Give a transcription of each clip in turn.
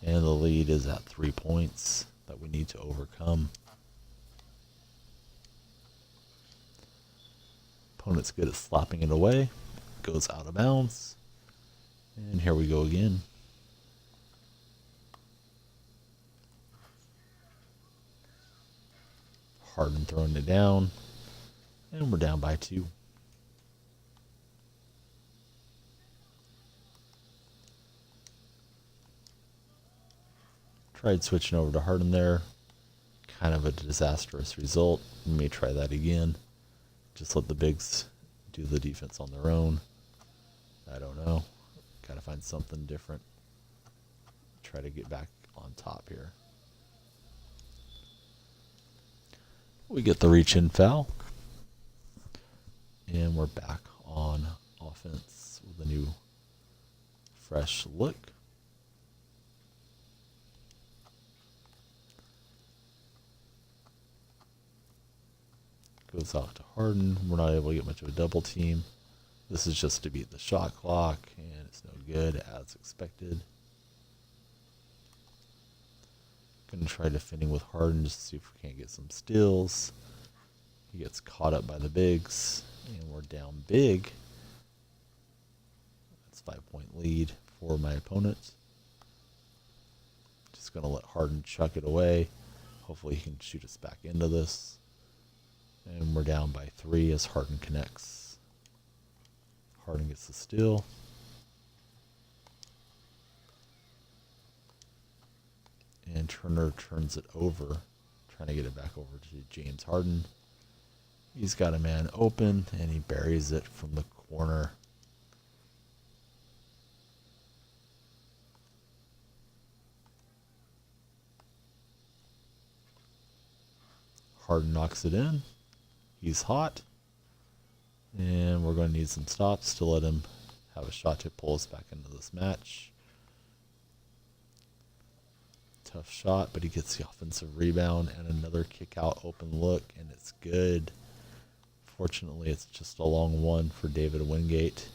And the lead is at 3 points that we need to overcome. Opponent's good at slapping it away. Goes out of bounds. And here we go again. Harden throwing it down. And we're down by 2. Tried switching over to Harden there. Kind of a disastrous result. We may try that again. Just let the bigs do the defense on their own. I don't know. Gotta find something different. Try to get back on top here. We get the reach-in foul. And we're back on offense with a new, fresh look. Goes out to Harden. We're not able to get much of a double team. This is just to beat the shot clock, and it's no good as expected. Gonna try defending with Harden just to see if we can't get some steals. He gets caught up by the bigs, and we're down big. That's a 5-point lead for my opponent. Just gonna let Harden chuck it away. Hopefully he can shoot us back into this. And we're down by 3 as Harden connects. Harden gets the steal. And Turner turns it over, trying to get it back over to James Harden. He's got a man open, and he buries it from the corner. Harden knocks it in. He's hot. And we're going to need some stops to let him have a shot to pull us back into this match. Tough shot, but he gets the offensive rebound and another kick out open look, and it's good. Fortunately, it's just a long one for David Wingate.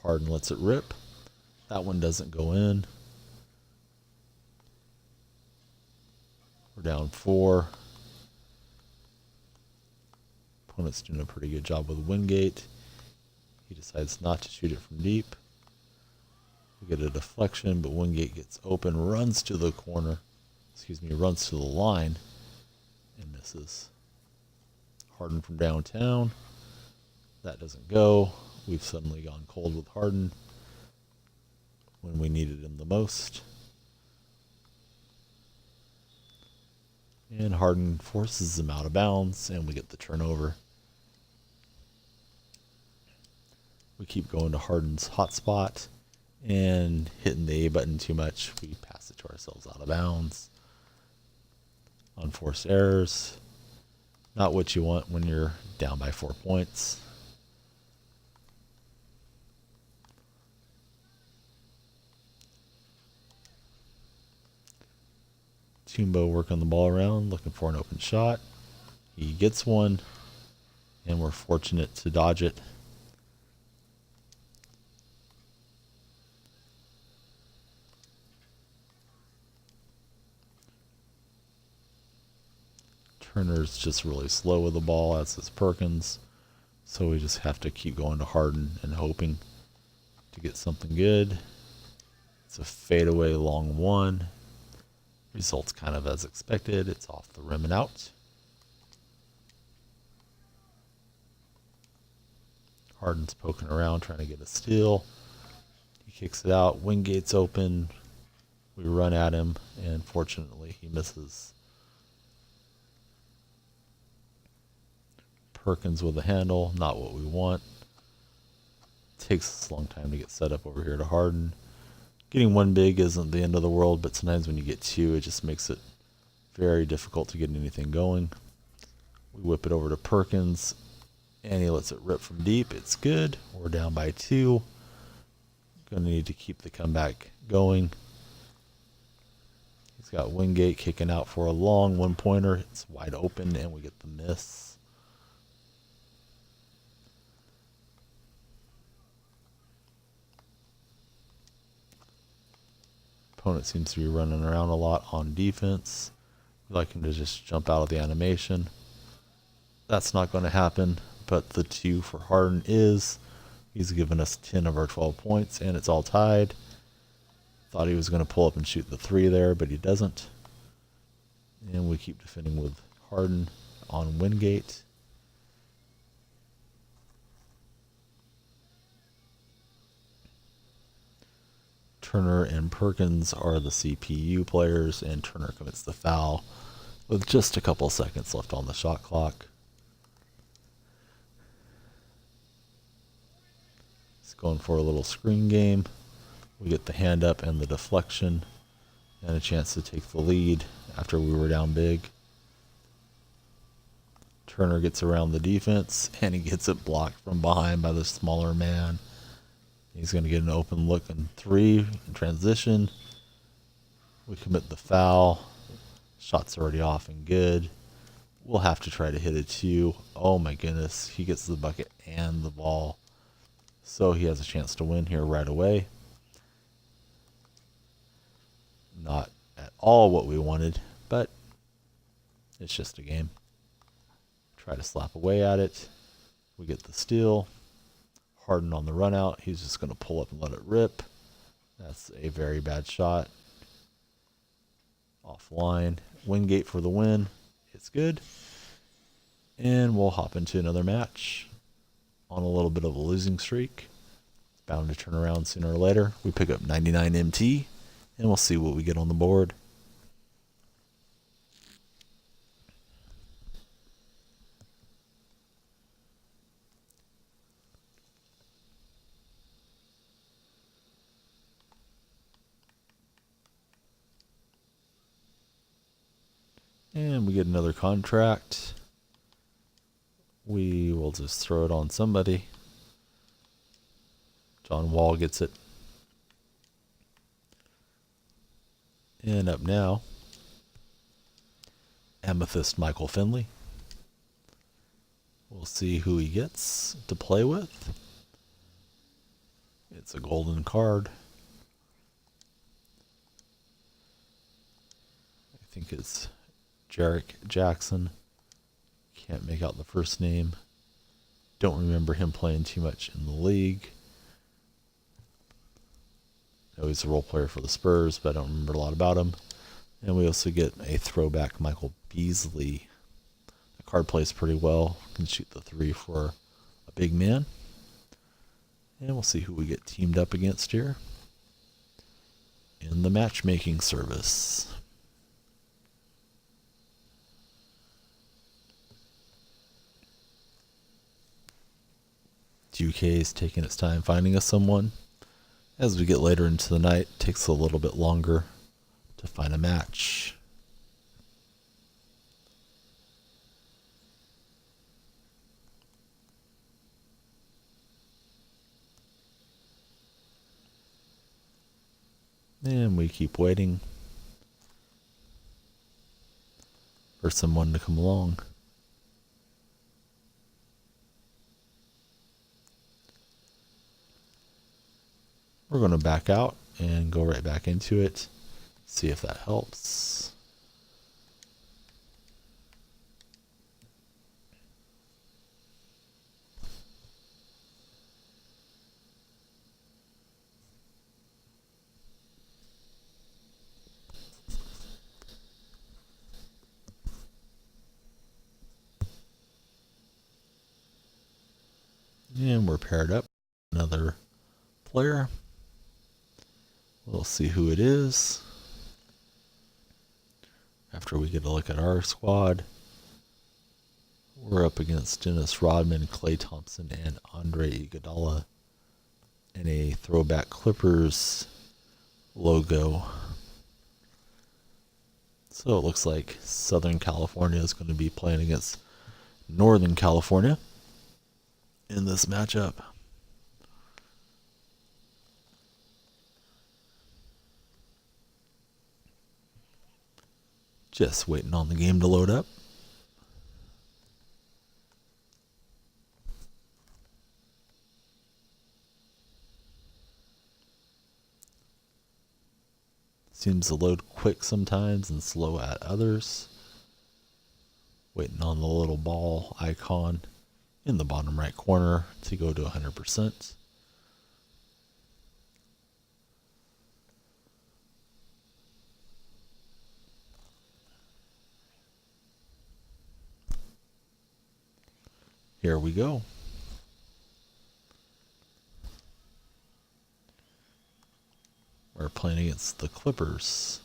Harden lets it rip. That one doesn't go in. We're down 4. Opponent's doing a pretty good job with Wingate. He decides not to shoot it from deep. We get a deflection, but Wingate gets open, runs to the corner. Runs to the line and misses. Harden from downtown. That doesn't go. We've suddenly gone cold with Harden when we needed him the most. And Harden forces him out of bounds, and we get the turnover. We keep going to Harden's hot spot and hitting the A button too much. We pass it to ourselves out of bounds. Unforced errors. Not what you want when you're down by 4 points. Tumbo working the ball around, looking for an open shot. He gets one, and we're fortunate to dodge it. Turner's just really slow with the ball, as is Perkins. So we just have to keep going to Harden and hoping to get something good. It's a fadeaway long one. Results kind of as expected. It's off the rim and out. Harden's poking around trying to get a steal. He kicks it out. Wingate's open. We run at him, and fortunately he misses. Perkins with a handle. Not what we want. Takes us a long time to get set up over here to Harden. Getting one big isn't the end of the world, but sometimes when you get 2, it just makes it very difficult to get anything going. We whip it over to Perkins, and he lets it rip from deep. It's good. We're down by 2. Going to need to keep the comeback going. He's got Wingate kicking out for a long one-pointer. It's wide open, and we get the miss. Opponent seems to be running around a lot on defense. We like him to just jump out of the animation. That's not going to happen, but the 2 for Harden is. He's given us 10 of our 12 points, and it's all tied. Thought he was going to pull up and shoot the 3 there, but he doesn't. And we keep defending with Harden on Wingate. Turner and Perkins are the CPU players, and Turner commits the foul with just a couple seconds left on the shot clock. He's going for a little screen game. We get the hand up and the deflection and a chance to take the lead after we were down big. Turner gets around the defense, and he gets it blocked from behind by the smaller man. He's going to get an open look in 3 in transition. We commit the foul. Shot's already off and good. We'll have to try to hit a 2. Oh my goodness. He gets the bucket and the ball. So he has a chance to win here right away. Not at all what we wanted, but it's just a game. Try to slap away at it. We get the steal. Harden on the run out. He's just going to pull up and let it rip. That's a very bad shot. Offline. Wingate for the win. It's good. And we'll hop into another match on a little bit of a losing streak. It's bound to turn around sooner or later. We pick up 99 MT, and we'll see what we get on the board. And we get another contract. We will just throw it on somebody. John Wall gets it. And up now, Amthest Michael Finley. We'll see who he gets to play with. It's a golden card. I think it's Jarek Jackson. Can't make out the first name. Don't remember him playing too much in the league. I know he's a role player for the Spurs, but I don't remember a lot about him. And we also get a throwback Michael Beasley. The card plays pretty well. Can shoot the 3 for a big man. And we'll see who we get teamed up against here in the matchmaking service. UK is taking its time finding us someone. As we get later into the night, it takes a little bit longer to find a match. And we keep waiting for someone to come along. We're going to back out and go right back into it. See if that helps. And we're paired up. Another player. We'll see who it is after we get a look at our squad. We're up against Dennis Rodman, Klay Thompson, and Andre Iguodala in a throwback Clippers logo. So it looks like Southern California is going to be playing against Northern California in this matchup. Just waiting on the game to load up. Seems to load quick sometimes and slow at others. Waiting on the little ball icon in the bottom right corner to go to 100%. Here we go. We're playing against the Clippers.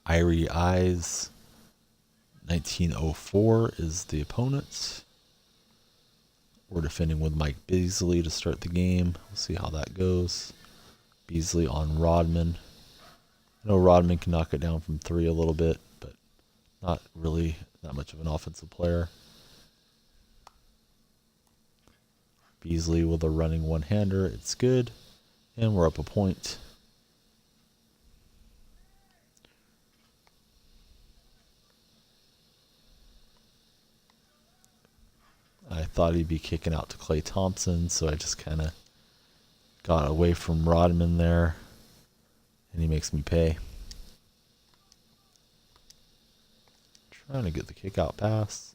Irie Eyes 1904 is the opponent. We're defending with Mike Beasley to start the game. We'll see how that goes. Beasley on Rodman. I know Rodman can knock it down from 3 a little bit, but not really that much of an offensive player. Beasley with a running one-hander. It's good. And we're up a point. I thought he'd be kicking out to Klay Thompson, so I just kind of got away from Rodman there. And he makes me pay. Trying to get the kick out pass.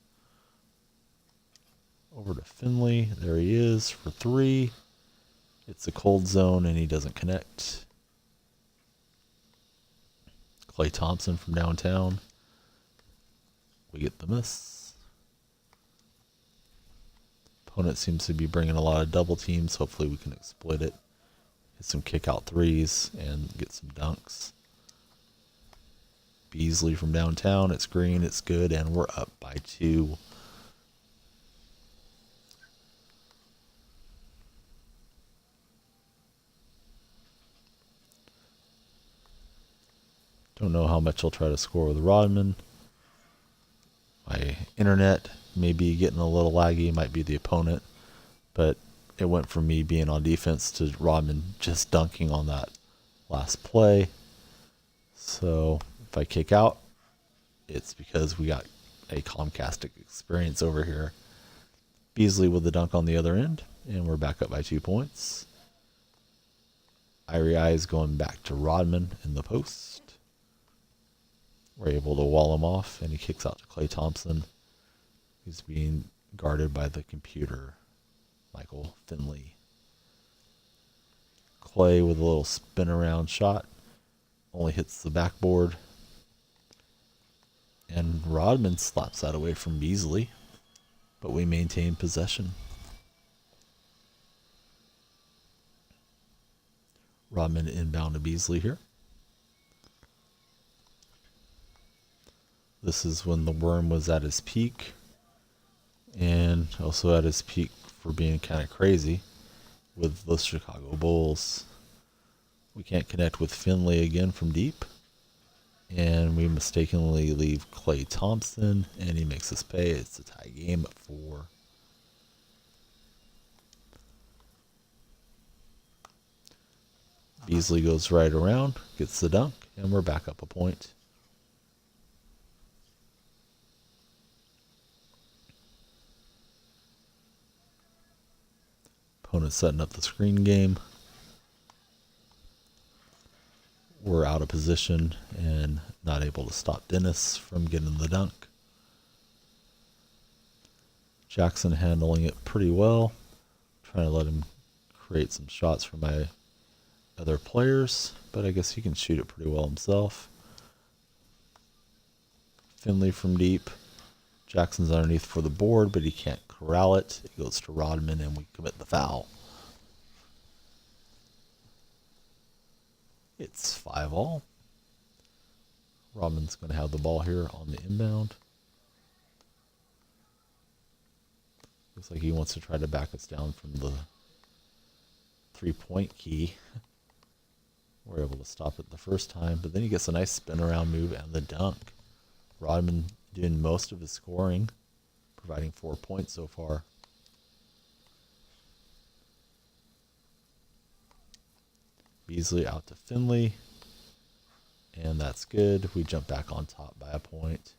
Over to Finley. There he is for 3. It's a cold zone and he doesn't connect. Klay Thompson from downtown. We get the miss. Opponent seems to be bringing a lot of double teams. Hopefully we can exploit it. Hit some kick out threes and get some dunks. Beasley from downtown. It's green. It's good. And we're up by 2. Don't know how much I'll try to score with Rodman. My internet may be getting a little laggy. Might be the opponent. But it went from me being on defense to Rodman just dunking on that last play. So if I kick out, it's because we got a Comcast experience over here. Beasley with the dunk on the other end. And we're back up by 2 points. Irie Eyes going back to Rodman in the post. We're able to wall him off, and he kicks out to Klay Thompson. He's being guarded by the computer, Michael Finley. Klay with a little spin around shot. Only hits the backboard. And Rodman slaps that away from Beasley. But we maintain possession. Rodman inbound to Beasley here. This is when the worm was at his peak. And also at his peak for being kind of crazy with the Chicago Bulls. We can't connect with Finley again from deep. And we mistakenly leave Klay Thompson. And he makes us pay. It's a tie game at 4. Beasley goes right around. Gets the dunk. And we're back up a point. Opponent setting up the screen game. We're out of position and not able to stop Dennis from getting the dunk. Jackson handling it pretty well. Trying to let him create some shots for my other players, but I guess he can shoot it pretty well himself. Finley from deep. Jackson's underneath for the board, but he can't corral it. It goes to Rodman, and we commit the foul. It's 5-all. Rodman's going to have the ball here on the inbound. Looks like he wants to try to back us down from the 3-point key. We're able to stop it the first time, but then he gets a nice spin around move and the dunk. Rodman doing most of his scoring, providing 4 points so far. Beasley out to Finley, and that's good. We jump back on top by a point.